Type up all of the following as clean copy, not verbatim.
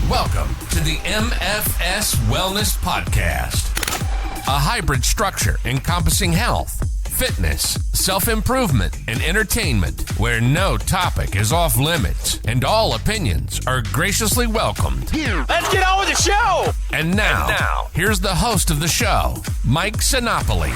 Welcome to the MFS Wellness Podcast, a hybrid structure encompassing health, fitness, self-improvement, and entertainment, where no topic is off limits and all opinions are graciously welcomed. Let's get on with the show! And now, here's the host of the show, Mike Sinopoli.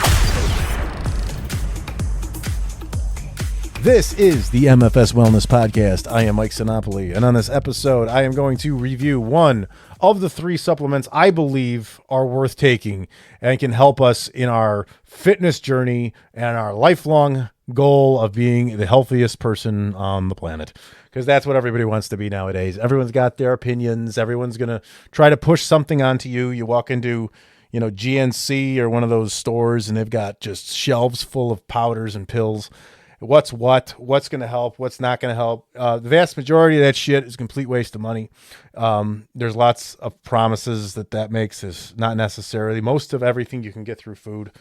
This is the MFS Wellness Podcast. I am Mike Sinopoli, and on this episode, I am going to review one of the three supplements I believe are worth taking and can help us in our fitness journey and our lifelong goal of being the healthiest person on the planet. Because that's what everybody wants to be nowadays. Everyone's got their opinions. Everyone's going to try to push something onto you. You walk into, GNC or one of those stores, and they've got just shelves full of powders and pills. What's going to help, what's not going to help. The vast majority of that shit is a complete waste of money. There's lots of promises that makes is not necessarily. Most of everything you can get through food.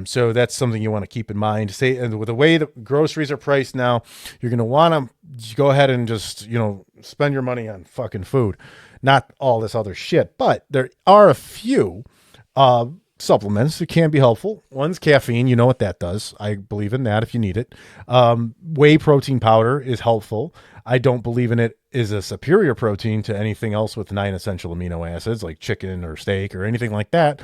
So that's something you want to keep in mind. And with the way the groceries are priced now, you're going to want to go ahead and just, spend your money on fucking food, not all this other shit. But there are a few, supplements that can be helpful. One's caffeine. You know what that does. I believe in that if you need it. Whey protein powder is helpful. I don't believe in it as a superior protein to anything else with 9 essential amino acids like chicken or steak or anything like that.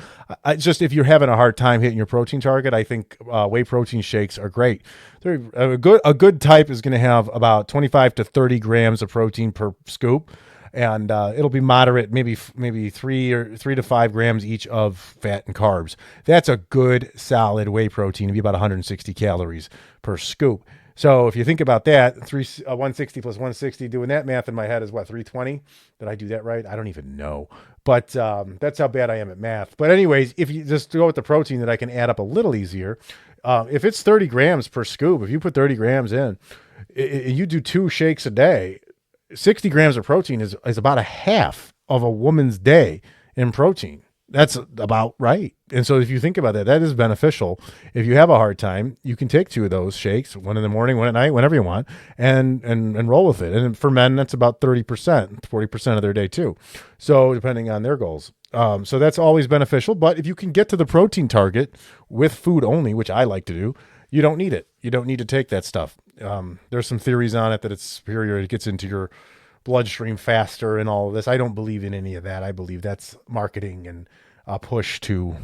Just if you're having a hard time hitting your protein target, I think whey protein shakes are great. They're a good type is going to have about 25 to 30 grams of protein per scoop. And it'll be moderate, maybe 3 to 5 grams each of fat and carbs. That's a good solid whey protein. It'll be about 160 calories per scoop. So if you think about that, 160 plus 160, doing that math in my head is what, 320? Did I do that right? I don't even know. But that's how bad I am at math. But anyways, if you just go with the protein that I can add up a little easier, if it's 30 grams per scoop, if you put 30 grams in, you do 2 shakes a day, 60 grams of protein is about a half of a woman's day in protein. That's about right. And so if you think about that is beneficial. If you have a hard time, you can take 2 of those shakes, one in the morning, one at night, whenever you want, and roll with it. And for men, that's about 30%, 40% of their day too. So depending on their goals. So that's always beneficial. But if you can get to the protein target with food only, which I like to do, you don't need it. You don't need to take that stuff. There's some theories on it that it's superior. It gets into your bloodstream faster and all of this. I don't believe in any of that. I believe that's marketing and a push to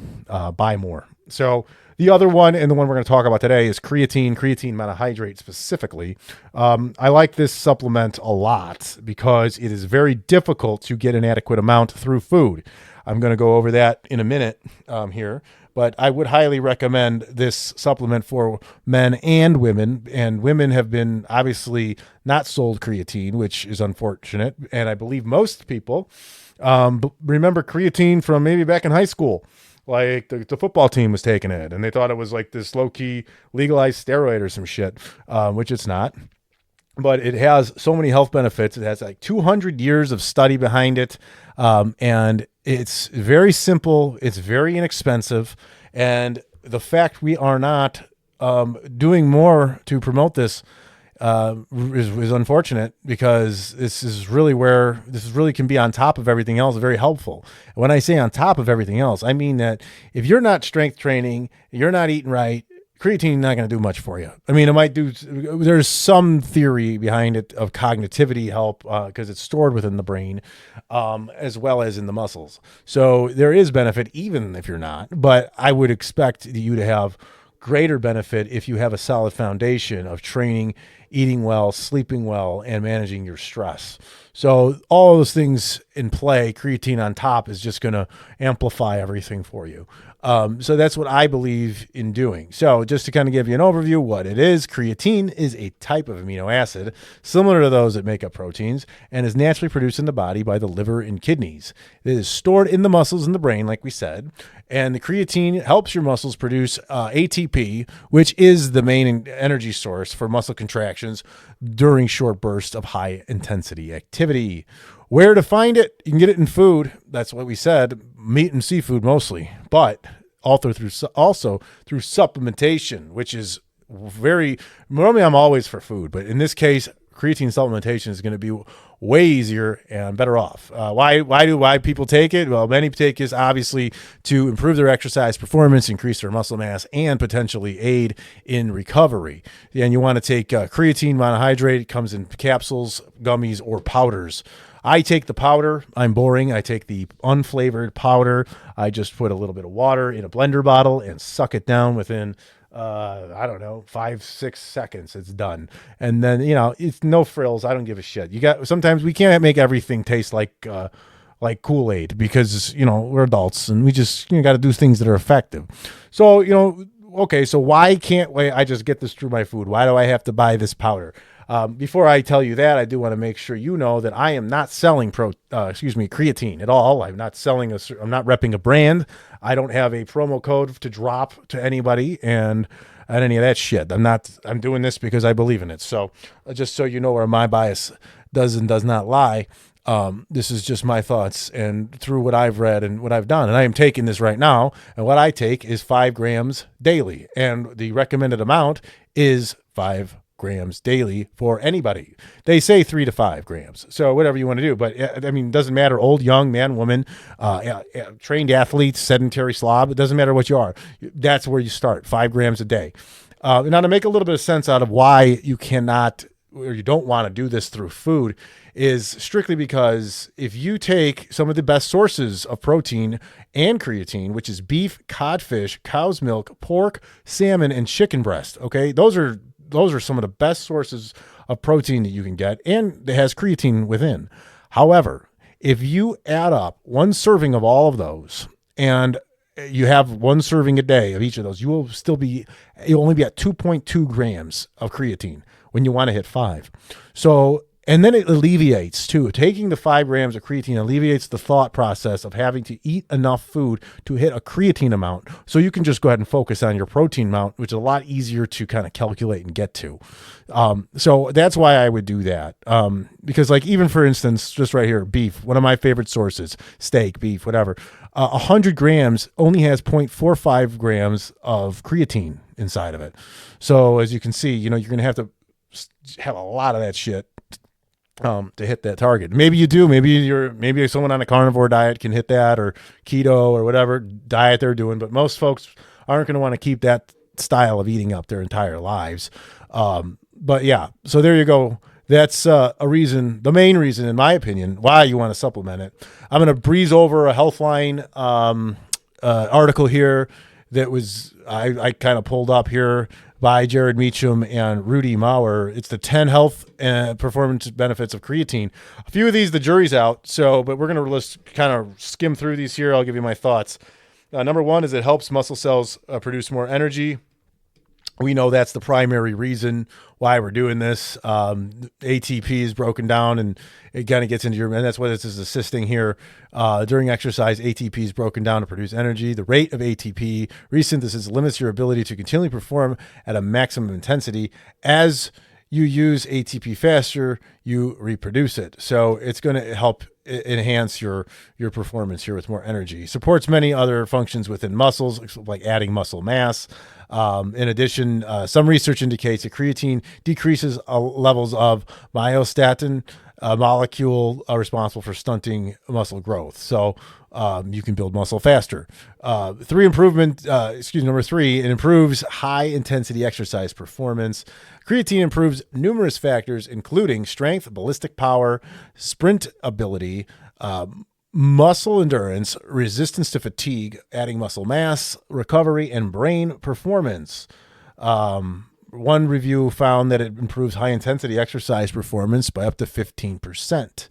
buy more. So the other one, and the one we're going to talk about today, is creatine monohydrate specifically. I like this supplement a lot because it is very difficult to get an adequate amount through food. I'm going to go over that in a minute here. But I would highly recommend this supplement for men and women. And women have been obviously not sold creatine, which is unfortunate. And I believe most people remember creatine from maybe back in high school. Like the football team was taking it, and they thought it was like this low-key legalized steroid or some shit, which it's not. But it has so many health benefits. It has like 200 years of study behind it. And it's very simple. It's very inexpensive. And the fact we are not doing more to promote this is unfortunate, because this is really can be on top of everything else, very helpful. When I say on top of everything else, I mean that if you're not strength training, you're not eating right, creatine not going to do much for you. I mean, it might do. There's some theory behind it of cognitivity help because it's stored within the brain as well as in the muscles. So there is benefit even if you're not. But I would expect you to have greater benefit if you have a solid foundation of training, eating well, sleeping well, and managing your stress. So all those things in play, creatine on top is just going to amplify everything for you. So that's what I believe in doing. So just to kind of give you an overview what it is, creatine is a type of amino acid similar to those that make up proteins and is naturally produced in the body by the liver and kidneys. It is stored in the muscles in the brain, like we said, and the creatine helps your muscles produce ATP, which is the main energy source for muscle contractions during short bursts of high intensity activity. Where to find it? You can get it in food. That's what we said, meat and seafood mostly, but also through supplementation, which is normally I'm always for food, but in this case, creatine supplementation is going to be way easier and better off. Why people take it? Well, many take this obviously to improve their exercise performance, increase their muscle mass, and potentially aid in recovery. And you want to take creatine monohydrate. It comes in capsules, gummies, or powders. I take the powder. I'm boring. I take the unflavored powder. I just put a little bit of water in a blender bottle and suck it down within I don't know, 5-6 seconds. It's done. And then, it's no frills. I don't give a shit. Sometimes we can't make everything taste like Kool-Aid because, we're adults and we just got to do things that are effective. So, okay, so why can't I just get this through my food? Why do I have to buy this powder? Before I tell you that, I do want to make sure you know that I am not selling creatine at all. I'm not repping a brand. I don't have a promo code to drop to anybody and any of that shit. I'm doing this because I believe in it. So just so you know where my bias does and does not lie. This is just my thoughts and through what I've read and what I've done. And I am taking this right now. And what I take is 5 grams daily. And the recommended amount is 5 grams daily for anybody. They say 3 to 5 grams. So whatever you want to do. But it doesn't matter. Old, young, man, woman, trained athletes, sedentary slob. It doesn't matter what you are. That's where you start. 5 grams a day. Now to make a little bit of sense out of why you cannot or you don't want to do this through food is strictly because if you take some of the best sources of protein and creatine, which is beef, codfish, cow's milk, pork, salmon, and chicken breast, okay, those are some of the best sources of protein that you can get, and it has creatine within. However, if you add up 1 serving of all of those and you have 1 serving a day of each of those, you'll only be at 2.2 grams of creatine when you want to hit 5. So, and then it alleviates too. Taking the 5 grams of creatine alleviates the thought process of having to eat enough food to hit a creatine amount. So you can just go ahead and focus on your protein amount, which is a lot easier to kind of calculate and get to. So that's why I would do that. Because even for instance, just right here, beef, one of my favorite sources, steak, beef, whatever, 100 grams only has 0.45 grams of creatine inside of it. So as you can see, you're going to have to have a lot of that shit to hit that target. Maybe you do. Maybe someone on a carnivore diet can hit that, or keto, or whatever diet they're doing. But most folks aren't going to want to keep that style of eating up their entire lives. But yeah, so there you go. That's a reason, the main reason, in my opinion, why you want to supplement it. I'm going to breeze over a Healthline article here that was I kind of pulled up here by Jared Meacham and Rudy Maurer. It's the 10 health and performance benefits of creatine. A few of these, the jury's out, but we're going to just kind of skim through these here. I'll give you my thoughts. Number 1 is it helps muscle cells produce more energy. We know that's the primary reason why we're doing this. ATP is broken down and it kind of gets into and that's what this is assisting here. During exercise, ATP is broken down to produce energy. The rate of ATP resynthesis limits your ability to continually perform at a maximum intensity. As you use ATP faster, you reproduce it. So it's going to help enhance your performance here with more energy. Supports many other functions within muscles, like adding muscle mass. In addition, some research indicates that creatine decreases levels of myostatin, a molecule responsible for stunting muscle growth. So you can build muscle faster. Number 3, it improves high intensity exercise performance. Creatine improves numerous factors, including strength, ballistic power, sprint ability, muscle endurance, resistance to fatigue, adding muscle mass, recovery, and brain performance. One review found that it improves high-intensity exercise performance by up to 15%.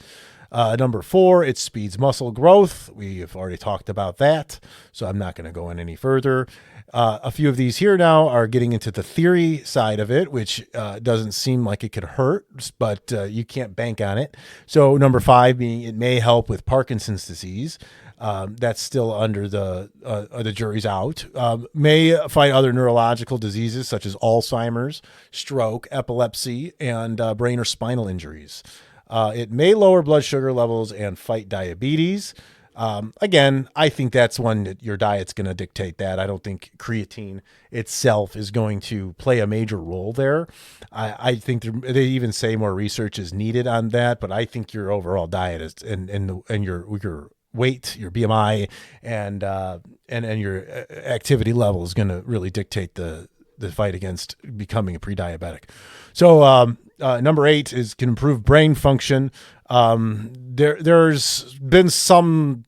Number 4, it speeds muscle growth. We have already talked about that, so I'm not going to go in any further. A few of these here now are getting into the theory side of it, which doesn't seem like it could hurt, but you can't bank on it. So number 5 being it may help with Parkinson's disease. That's still under the jury's out. May fight other neurological diseases such as Alzheimer's, stroke, epilepsy, and brain or spinal injuries. It may lower blood sugar levels and fight diabetes. Again, I think that's one that your diet's going to dictate that. I don't think creatine itself is going to play a major role there. I think they even say more research is needed on that, but I think your overall diet is and your weight, your BMI, and your activity level is going to really dictate the fight against becoming a pre-diabetic. So number 8 is can improve brain function. There's been some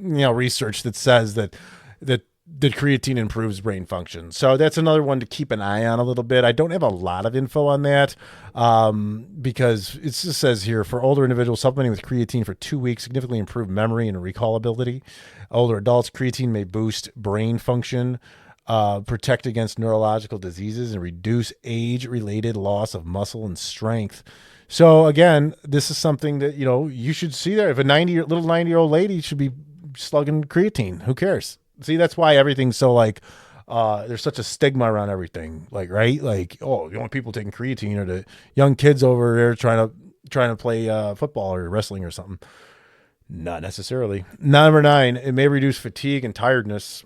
research that says that creatine improves brain function. So that's another one to keep an eye on a little bit. I don't have a lot of info on that because it just says here for older individuals supplementing with creatine for 2 weeks significantly improve memory and recall ability. Older adults, creatine may boost brain function, protect against neurological diseases, and reduce age-related loss of muscle and strength. So again, this is something that you should see there. If a 90-year-old lady should be slugging creatine, who cares? See, that's why everything's so there's such a stigma around everything. Right? The only people taking creatine are the young kids over there trying to play football or wrestling or something. Not necessarily. Number 9, it may reduce fatigue and tiredness.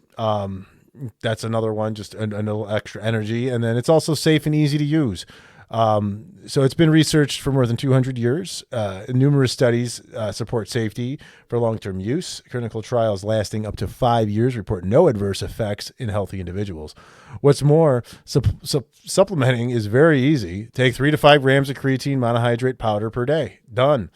That's another one, just a little extra energy. And then it's also safe and easy to use. So it's been researched for more than 200 years. Numerous studies support safety for long-term use. Clinical trials lasting up to 5 years report no adverse effects in healthy individuals. What's more, supplementing is very easy. Take 3 to 5 grams of creatine monohydrate powder per day. Done.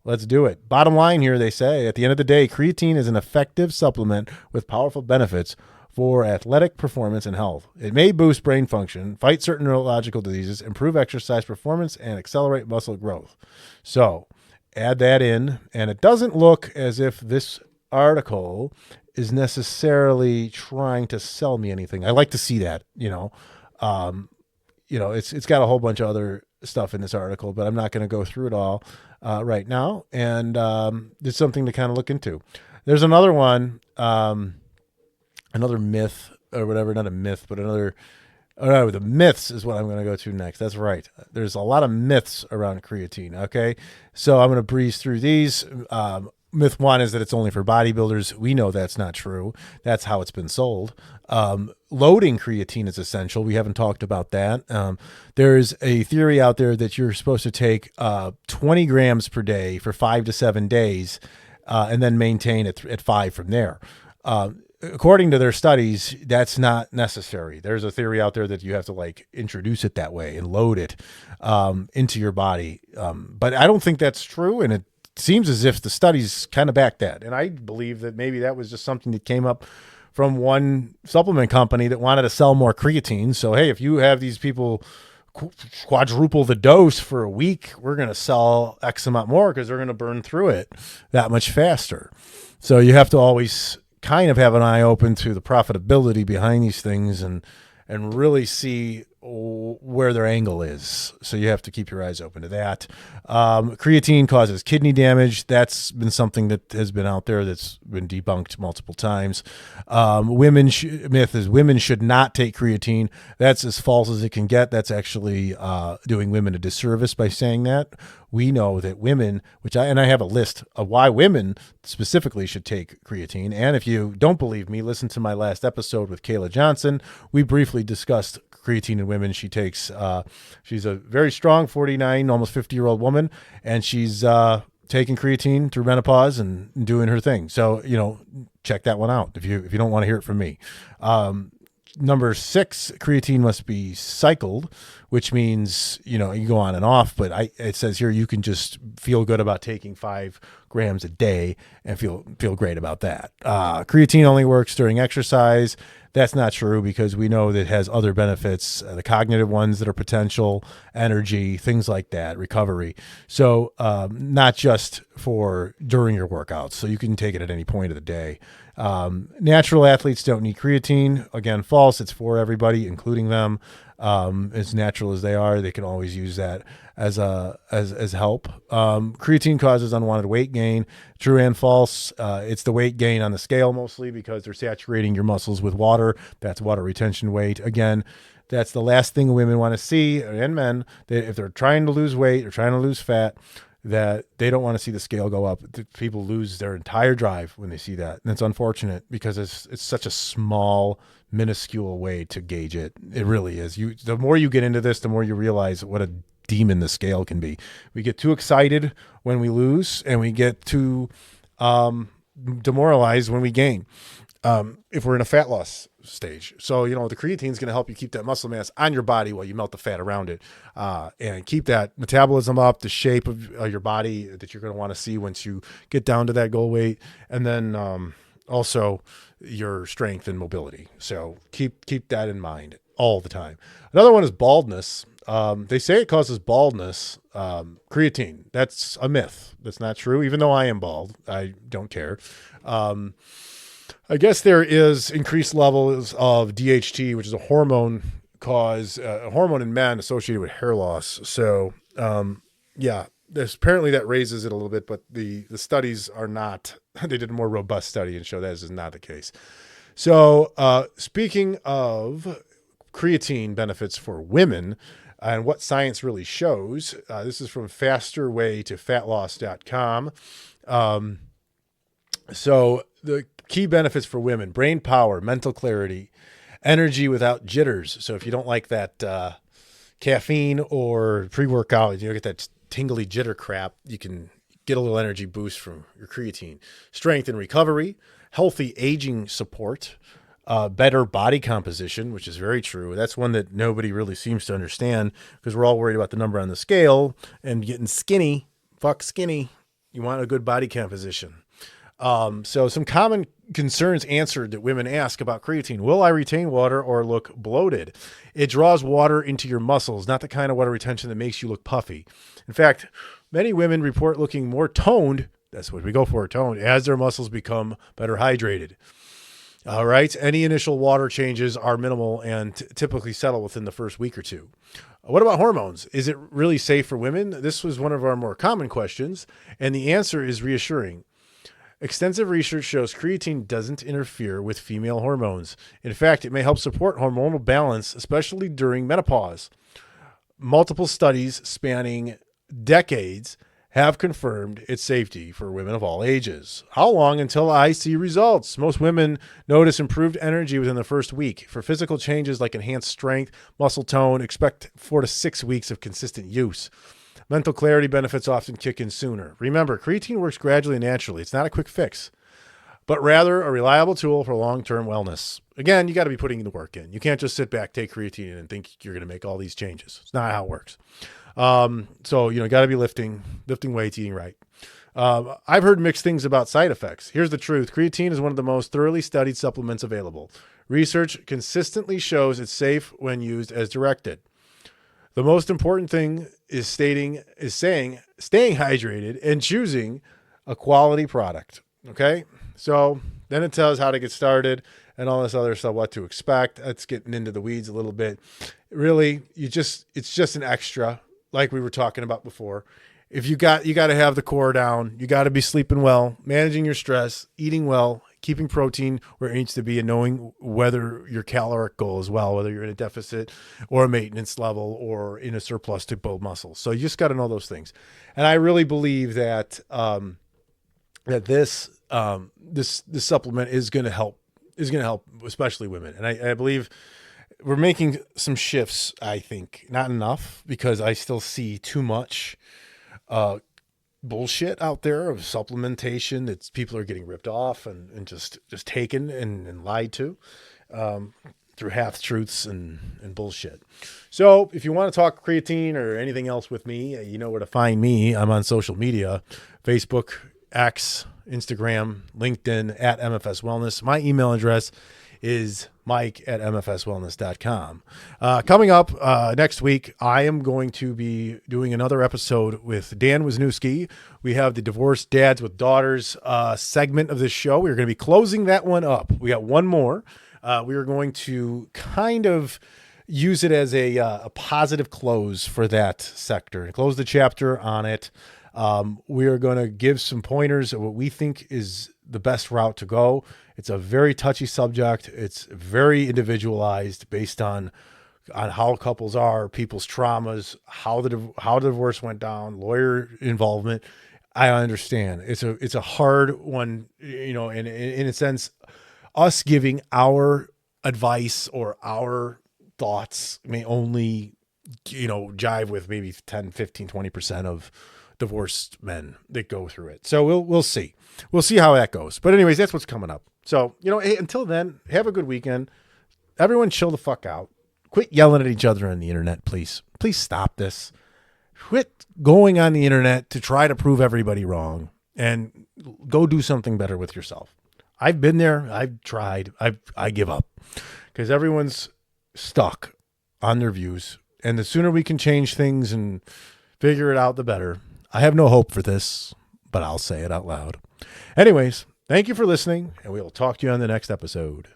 Let's do it. Bottom line here, they say, at the end of the day, creatine is an effective supplement with powerful benefits for athletic performance and health. It may boost brain function, fight certain neurological diseases, improve exercise performance, and accelerate muscle growth. So add that in, and it doesn't look as if this article is necessarily trying to sell me anything. I like to see that, it's got a whole bunch of other stuff in this article, but I'm not going to go through it all right now. And it's something to kind of look into. There's another one, another myth or whatever, not a myth, but the myths is what I'm going to go to next. That's right. There's a lot of myths around creatine. Okay. So I'm going to breeze through these. Myth 1 is that it's only for bodybuilders. We know that's not true. That's how it's been sold. Loading creatine is essential. We haven't talked about that. There's a theory out there that you're supposed to take 20 grams per day for 5 to 7 days and then maintain it at 5 from there. According to their studies, that's not necessary. There's a theory out there that you have to introduce it that way and load it into your body. But I don't think that's true. And it seems as if the studies kind of back that. And I believe that maybe that was just something that came up from one supplement company that wanted to sell more creatine. So, hey, if you have these people quadruple the dose for a week, we're going to sell X amount more because they're going to burn through it that much faster. So you have to always kind of have an eye open to the profitability behind these things and really see where their angle is. So you have to keep your eyes open to that. Creatine causes kidney damage. That's been something that has been out there that's been debunked multiple times. Myth is women should not take creatine. That's as false as it can get. That's actually doing women a disservice by saying that. We know that women, I have a list of why women specifically should take creatine. And if you don't believe me, listen to my last episode with Kayla Johnson. We briefly discussed creatine in women. She takes, she's a very strong 49, almost 50-year-old woman, and she's taking creatine through menopause and doing her thing. So, check that one out if you don't want to hear it from me. Number 6, creatine must be cycled, which means, you go on and off, but it says here you can just feel good about taking 5 grams a day and feel great about that. Creatine only works during exercise. That's not true because we know that it has other benefits, the cognitive ones that are potential, energy, things like that, recovery. So not just for during your workouts. So you can take it at any point of the day. Natural athletes don't need creatine. Again, false. It's for everybody, including them. As natural as they are, they can always use that as help. Creatine causes unwanted weight gain. True and false. It's the weight gain on the scale mostly because they're saturating your muscles with water. That's water retention weight. Again, that's the last thing women want to see, and men, that if they're trying to lose weight or trying to lose fat, that they don't want to see the scale go up. People lose their entire drive when they see that. And it's unfortunate because it's such a small, minuscule way to gauge it. It really is. The more you get into this, the more you realize what a demon the scale can be. We get too excited when we lose, and we get too demoralized when we gain. If we're in a fat loss stage. So, the creatine is going to help you keep that muscle mass on your body while you melt the fat around it, and keep that metabolism up, the shape of your body that you're going to want to see once you get down to that goal weight. And then, also your strength and mobility. So keep that in mind all the time. Another one is baldness. They say it causes baldness. Creatine. That's a myth. That's not true. Even though I am bald, I don't care. I guess there is increased levels of DHT, which is a hormone a hormone in men associated with hair loss. So, apparently that raises it a little bit, but the studies are not, they did a more robust study and show that this is not the case. So, speaking of creatine benefits for women and what science really shows, this is from fasterwaytofatloss.com. So the key benefits for women: brain power, mental clarity, energy without jitters. So if you don't like that caffeine or pre-workout, you get that tingly jitter crap, you can get a little energy boost from your creatine. Strength and recovery, healthy aging support, better body composition, which is very true. That's one that nobody really seems to understand because we're all worried about the number on the scale and getting skinny. Fuck skinny. You want a good body composition. So some common concerns answered that women ask about creatine: will I retain water or look bloated? It draws water into your muscles, not the kind of water retention that makes you look puffy. In fact, many women report looking more toned. That's what we go for, toned, as their muscles become better hydrated. All right. Any initial water changes are minimal and typically settle within the first week or two. What about hormones? Is it really safe for women? This was one of our more common questions, and the answer is reassuring. Extensive research shows creatine doesn't interfere with female hormones. In fact, it may help support hormonal balance, especially during menopause. Multiple studies spanning decades have confirmed its safety for women of all ages. How long until I see results? Most women notice improved energy within the first week. For physical changes like enhanced strength, muscle tone, expect 4 to 6 weeks of consistent use. Mental clarity benefits often kick in sooner. Remember, creatine works gradually and naturally. It's not a quick fix, but rather a reliable tool for long-term wellness. Again, you got to be putting the work in. You can't just sit back, take creatine, and think you're going to make all these changes. It's not how it works. So, got to be lifting weights, eating right. I've heard mixed things about side effects. Here's the truth. Creatine is one of the most thoroughly studied supplements available. Research consistently shows it's safe when used as directed. The most important thing is staying hydrated and choosing a quality product. Okay. So then it tells how to get started and all this other stuff, what to expect. That's getting into the weeds a little bit. Really, it's just an extra, like we were talking about before. If you got to have the core down, you got to be sleeping well, managing your stress, eating well, keeping protein where it needs to be, and knowing whether your caloric goal as well, whether you're in a deficit or a maintenance level or in a surplus to build muscles. So you just got to know those things. And I really believe that this supplement is going to help, especially women. And I believe we're making some shifts. I think not enough, because I still see too much bullshit out there of supplementation that people are getting ripped off and just taken and lied to through half truths and bullshit. So if you want to talk creatine or anything else with me, you know where to find me. I'm on social media: Facebook, X, Instagram, LinkedIn, at MFS Wellness. My email address is mike@mfswellness.com. Coming up next week, I am going to be doing another episode with Dan Wisniewski. We have the Divorced Dads with Daughters segment of this show. We're going to be closing that one up. We got one more. We are going to kind of use it as a positive close for that sector and close the chapter on it. We are going to give some pointers of what we think is the best route to go. It's a very touchy subject. It's very individualized based on on how couples are, people's traumas, how the divorce went down, lawyer involvement. I understand it's a hard one, and in a sense, us giving our advice or our thoughts may only, jive with maybe 10, 15, 20% of divorced men that go through it. So we'll see. We'll see how that goes. But anyways, that's what's coming up. So, hey, until then, have a good weekend. Everyone chill the fuck out. Quit yelling at each other on the internet, please. Please stop this. Quit going on the internet to try to prove everybody wrong and go do something better with yourself. I've been there. I've tried. I give up because everyone's stuck on their views. And the sooner we can change things and figure it out, the better. I have no hope for this, but I'll say it out loud. Anyways, thank you for listening, and we will talk to you on the next episode.